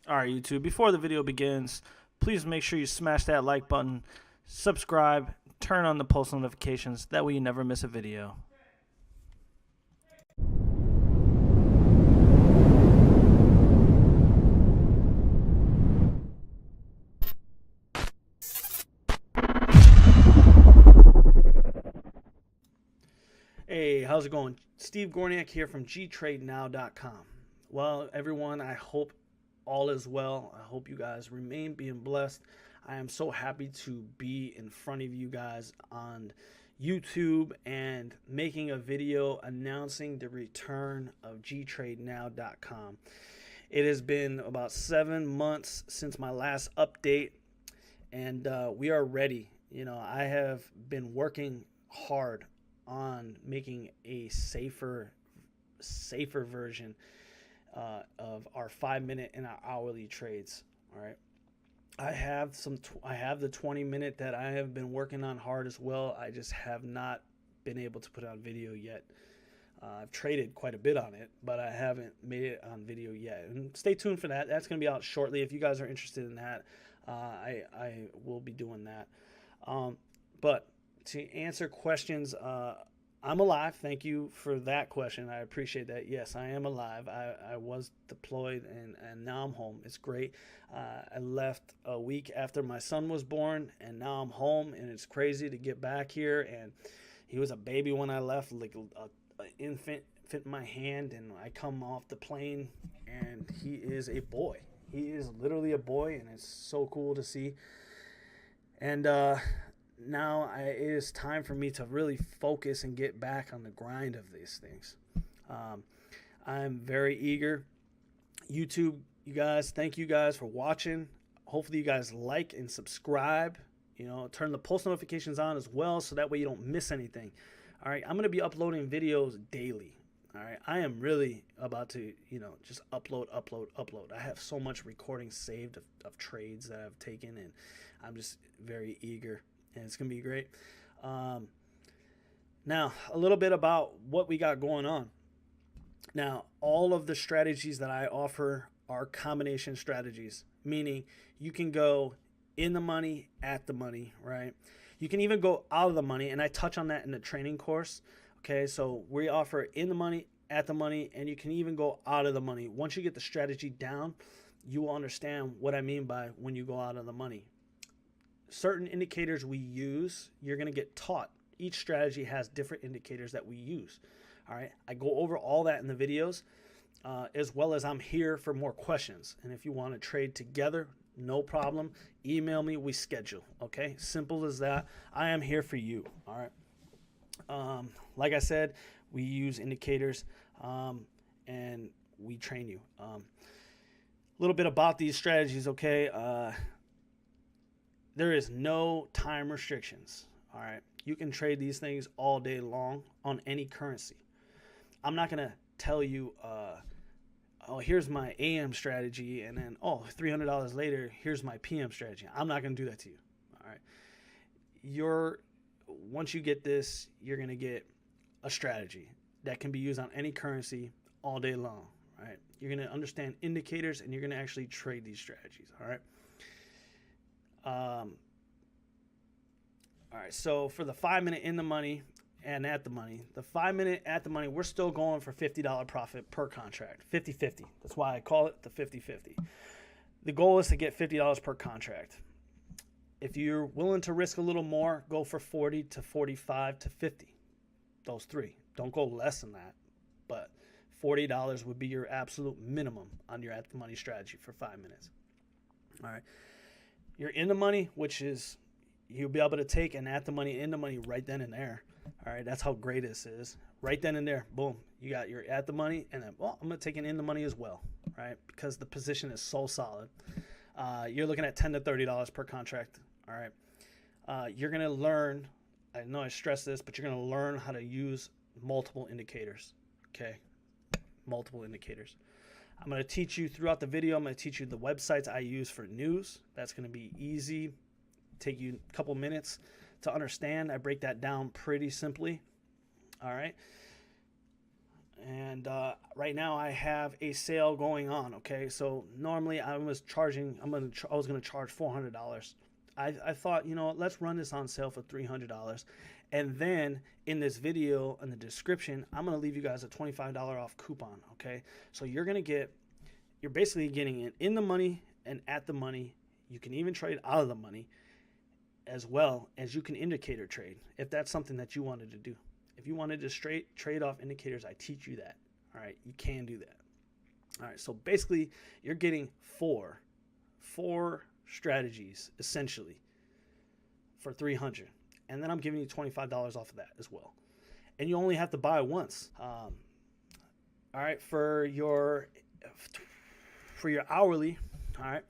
Alright, YouTube, before the video begins, please make sure you smash that like button, subscribe, turn on the post notifications, that way you never miss a video. Hey, how's it going? Steve Gorniak here from GTradeNow.com. Well, everyone, I hope all is well. I hope you guys remain being blessed. I am so happy to be in front of you guys on YouTube and making a video announcing the return of GTradeNow.com. It has been about 7 months since my last update, and we are ready. I have been working hard on making a safer version of our 5-minute and our hourly trades. All right, I have the 20-minute that I have been working on hard as well. I just have not been able to put on video yet. I've traded quite a bit on it, but I haven't made it on video yet. And stay tuned for that. That's going to be out shortly. If you guys are interested in that, I will be doing that. But to answer questions, I'm alive. Thank you for that question. I appreciate that. Yes, I am alive. I was deployed and now I'm home. It's great. I left a week after my son was born, and now I'm home, and it's crazy to get back here. And he was a baby when I left, like an infant fit in my hand, and I come off the plane, and he is a boy. He is literally a boy, and it's so cool to see. And now it is time for me to really focus and get back on the grind of these things. I'm very eager. YouTube, you guys, thank you guys for watching. Hopefully you guys like and subscribe. Turn the post notifications on as well, so that way you don't miss anything. All right, I'm going to be uploading videos daily. All right, I am really about to, just upload. I have so much recording saved of trades that I've taken, and I'm just very eager, and it's going to be great. Now, a little bit about what we got going on. Now, all of the strategies that I offer are combination strategies, meaning you can go in the money, at the money, right? You can even go out of the money, and I touch on that in the training course. Okay, so we offer in the money, at the money, and you can even go out of the money. Once you get the strategy down, you will understand what I mean by when you go out of the money. Certain indicators we use, you're going to get taught. Each strategy has different indicators that we use. All right, I go over all that in the videos, as well as I'm here for more questions. And if you want to trade together, no problem. Email me, we schedule. Okay, simple as that. I am here for you. All right. Like I said, we use indicators, and we train you. A little bit about these strategies, okay? There is no time restrictions. All right, you can trade these things all day long on any currency. I'm not gonna tell you, oh, here's my AM strategy, and then $300 later, here's my PM strategy. I'm not gonna do that to you. All right, once you get this, you're gonna get a strategy that can be used on any currency all day long. Right? You're gonna understand indicators, and you're gonna actually trade these strategies. All right. All right, so for the 5-minute in the money and at the money, the 5-minute at the money, we're still going for $50 profit per contract, 50-50. That's why I call it the 50-50. The goal is to get $50 per contract. If you're willing to risk a little more, go for 40 to 45 to 50. Those three. Don't go less than that, but $40 would be your absolute minimum on your at the money strategy for 5 minutes. All right. You're in the money, which is you'll be able to take an at the money, in the money right then and there. All right, that's how great this is. Right then and there, boom, you got your at the money, and then, I'm going to take an in the money as well, right? Because the position is so solid. You're looking at $10 to $30 per contract, all right? You're going to learn, I know I stress this, but you're going to learn how to use multiple indicators, okay? Multiple indicators. I'm going to teach you throughout the video. I'm going to teach you the websites I use for news. That's going to be easy. Take you a couple minutes to understand. I break that down pretty simply. All right. And right now I have a sale going on. Okay, so normally I was gonna charge $400. I thought, let's run this on sale for $300, and then in this video in the description I'm gonna leave you guys a $25 off coupon. Okay, so you're basically getting it in the money and at the money. You can even trade out of the money, as well as you can indicator trade if that's something that you wanted to do. If you wanted to straight trade off indicators, I teach you that. All right, you can do that. All right, so basically you're getting four strategies essentially for $300, and then I'm giving you $25 off of that as well. And you only have to buy once. All right, for your hourly, all right,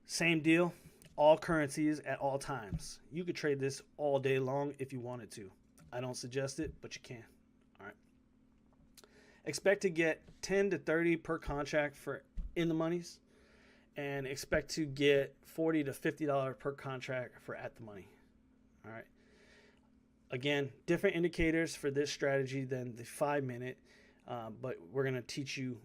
same deal. All currencies at all times. You could trade this all day long if you wanted to. I don't suggest it, but you can. All right. Expect to get 10 to 30 per contract for in the monies, and expect to get $40 to $50 per contract for at the money. All right. Again, different indicators for this strategy than the 5-minute, but we're going to teach you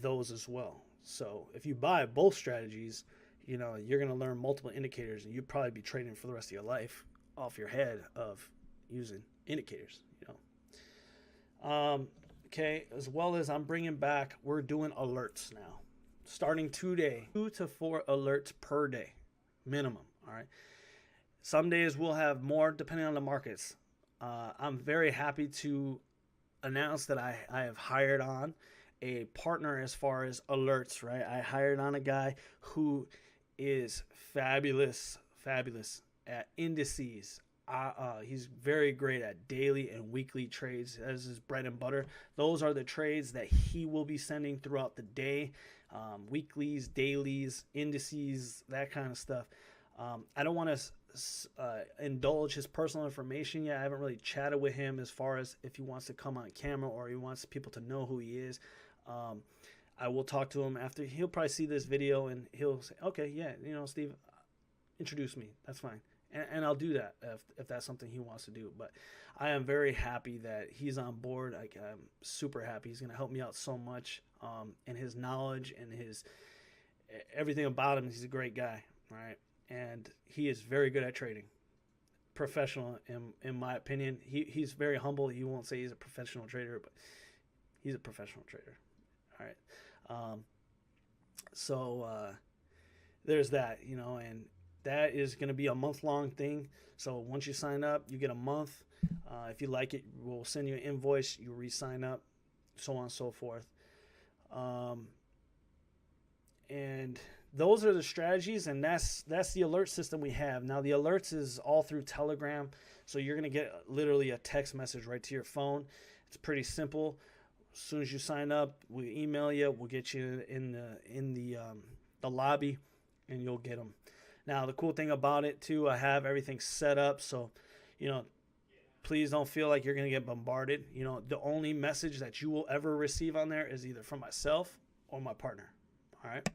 those as well. So if you buy both strategies, you're going to learn multiple indicators, and you'd probably be trading for the rest of your life off your head of using indicators. Okay, as well as I'm bringing back, we're doing alerts now, starting today, 2 to 4 alerts per day minimum. All right, some days we'll have more depending on the markets. I'm very happy to announce that I have hired on a partner as far as alerts. Right, I hired on a guy who is fabulous at indices. He's very great at daily and weekly trades as his bread and butter. Those are the trades that he will be sending throughout the day. Weeklies, dailies, indices, that kind of stuff. I don't want to indulge his personal information yet. I haven't really chatted with him as far as if he wants to come on camera or he wants people to know who he is. I will talk to him after. He'll probably see this video and he'll say, okay, yeah, Steve, introduce me. That's fine. And I'll do that if that's something he wants to do. But I am very happy that he's on board. I'm super happy. He's going to help me out so much. And his knowledge and his everything about him. He's a great guy, right? And he is very good at trading. Professional, in my opinion. He's very humble. He won't say he's a professional trader, but he's a professional trader. All right. So there's that, and that is going to be a month-long thing. So once you sign up, you get a month. If you like it, we'll send you an invoice. You re-sign up, so on and so forth. And those are the strategies, and that's the alert system we have. Now, the alerts is all through Telegram, so you're going to get literally a text message right to your phone. It's pretty simple. As soon as you sign up, we email you. We'll get you in the lobby, and you'll get them. Now, the cool thing about it, too, I have everything set up. So, please don't feel like you're going to get bombarded. The only message that you will ever receive on there is either from myself or my partner. All right?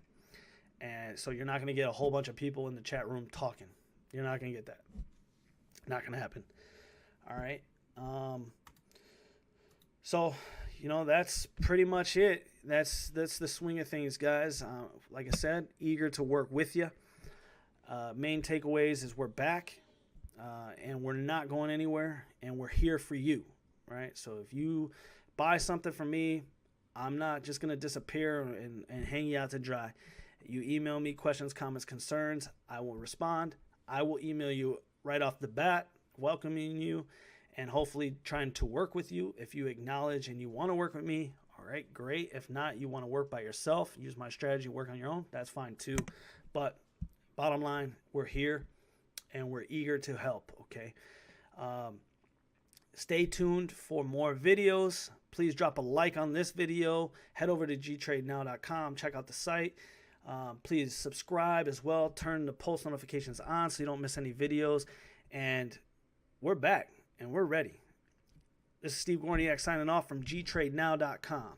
And so you're not going to get a whole bunch of people in the chat room talking. You're not going to get that. Not going to happen. All right? So, that's pretty much it. That's the swing of things, guys. Like I said, eager to work with you. Main takeaways is we're back, and we're not going anywhere, and we're here for you, right? So if you buy something from me, I'm not just going to disappear and hang you out to dry. You email me questions, comments, concerns. I will respond. I will email you right off the bat, welcoming you, and hopefully trying to work with you. If you acknowledge and you want to work with me, all right, great. If not, you want to work by yourself, use my strategy, work on your own, that's fine too. But bottom line, we're here and we're eager to help, okay? Stay tuned for more videos. Please drop a like on this video. Head over to GTradeNow.com. Check out the site. Please subscribe as well. Turn the post notifications on so you don't miss any videos. And we're back and we're ready. This is Steve Gorniak signing off from GTradeNow.com.